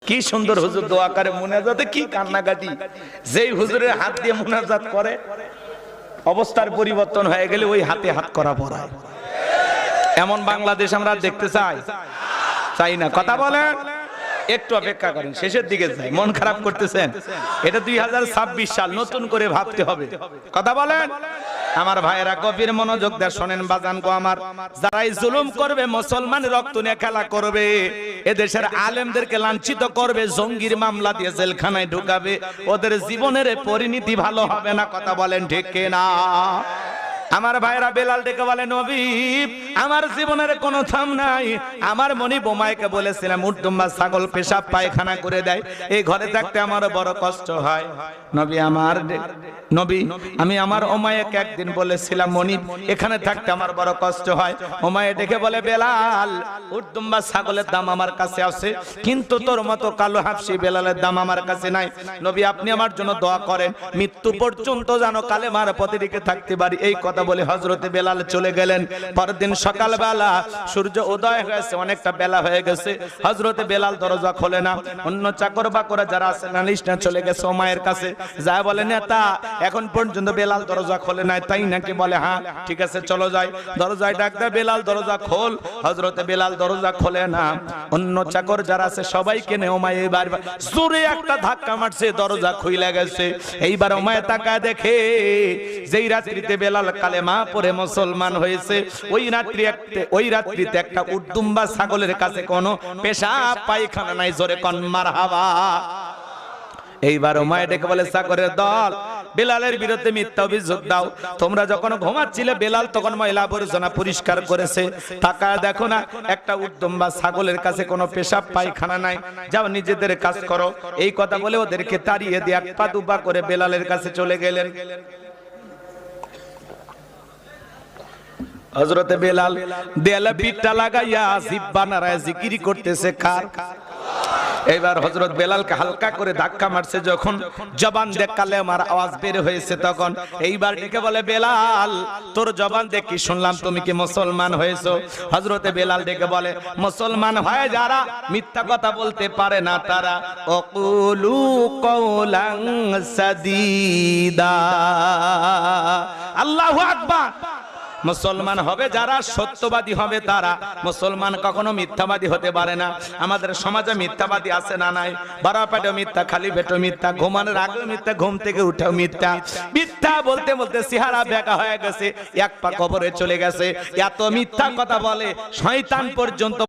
কি সুন্দর হুজুর দোয়া করে, মুনাজাতে কি কান্নাকাটি। যেই হুজুরের হাত দিয়ে মুনাজাত করে অবস্থার পরিবর্তন হয়ে গেলে ওই হাতে হাত করা পড়ায়। এমন বাংলাদেশ আমরা দেখতে চাই না। কথা বলেন, একটু অপেক্ষা করেন, শেষের দিকে যাই। মন খারাপ করতেছেন? এটা 2026 সাল, নতুন করে ভাবতে হবে। কথা বলেন আমার ভাইয়েরা, গভীর মনোযোগ দিয়ে শোনেন বাজান গো আমার। যারাই জুলুম করবে, মুসলমান রক্ত নিয়ে খেলা করবে, এদেশের আলেমদেরকে লাঞ্ছিত করবে, জঙ্গির মামলা দিয়ে জেলখানায় ঢুকাবে, ওদের জীবনের পরিণতি ভালো হবে না। কথা বলেন ঠিক কিনা? আমার ভাইরা বেলাল ডেকে বলে, নবী আমার জীবনের কোনো থাম নাই। আমার মনি বোমাইকে বলেছিলাম উটদুম্বা ছাগল পেশাব পায়খানা করে দেয়, এই ঘরে থাকতে আমার বড় কষ্ট হয়। নবী আমি আমার ওমাইয়াকে একদিন বলেছিলাম, মনি এখানে থাকতে আমার বড় কষ্ট হয়। ওমাইয়া ডেকে বলে, বেলাল উটদুম্বা ছাগলের দাম আমার কাছে আছে, কিন্তু তোর মতো কালো হাফসি বেলালের দাম আমার কাছে নাই। নবী আপনি আমার জন্য দোয়া করেন, মৃত্যু পর্যন্ত যেন কালেমার পথে টিকে থাকতে পারি। এই কথা বলে হযরতে বেলাল চলে গেলেন। পরদিন সকালবেলা সূর্য উদয় হয়েছে, অনেকটা বেলা হয়ে গেছে। হযরতে বেলাল দরজা খোলে না। অন্য চাকর বাকরা যারা আছে নালিশনা চলে গেছে ওমায়ের কাছে, যা বলে, নেতা এখন পর্যন্ত বেলাল দরজা খোলে নাই, তাই নাকি? বলে হ্যাঁ, ঠিক আছে চলো যাই। দরজায় ডাক দেয়, বেলাল দরজা খোল। হযরতে বেলাল দরজা খোলে না। অন্য চাকর যারা আছে সবাইকে নিয়ে ওমায় এবার জোরে একটা ধাক্কা মারছে, দরজা খুইলা গেছে। এইবার ওমায় তাকায় দেখে যেই রাত্রিতে বেলাল কালেমা পড়ে মুসলমান হয়েছে, ওই রাত্রিতে একটা উটদুম্বা ছাগলের কাছে কোনো পেশাব পায়খানা নাই। জোরে কোন মারহাবা। এইবার ওমায় ডেকে বলে, চাকরের দল বেলালের বিরুদ্ধে মিথ্যা অভিযোগ দাও। তোমরা যখন ঘুমাচ্ছিলে বেলাল তখন ময়লা আবর্জনা পরিষ্কার করেছে, তাকায় দেখো না একটা উটদুম্বা ছাগলের কাছে কোনো পেশাব পায়খানা নাই, যাও নিজেদের কাজ করো। এই কথা বলে ওদেরকে তাড়িয়ে দিয়ে এক পা দুপা করে বেলালের কাছে চলে গেলেন। হযরতে বেলাল দেয়ালে পিঠটা লাগাইয়া জিহ্বা নাড়ায় জিকির করতেছে কার? এবার হযরত বেলালকে হালকা করে ধাক্কা মারছে, যখন জবান দিয়ে কালেমার আওয়াজ বের হয়েছে তখন এইবার ডেকে বলে, বেলাল তোর জবান দিয়ে কি শুনলাম, তুমি কি মুসলমান হয়েছো? হযরতে বেলাল ডেকে বলে, মুসলমান হয় যারা মিথ্যা কথা বলতে পারে না তারা, অকুলু কওলান সাদীদা। আল্লাহু আকবার। মুসলমান হবে যারা সত্যবাদী হবে তারা। মুসলমান কখনো মিথ্যাবাদী হতে পারে না। আমাদের সমাজে মিথ্যাবাদী আছে না নাই? বারা পেটে মিথ্যা, খালি পেটে মিথ্যা, ঘুমানোর আগে মিথ্যা, ঘুম থেকে উঠেও মিথ্যা। মিথ্যা বলতে বলতে চেহারা বেঁকা হয়ে গেছে, এক পা কবরে চলে গেছে। এত মিথ্যা কথা বলে শয়তান পর্যন্ত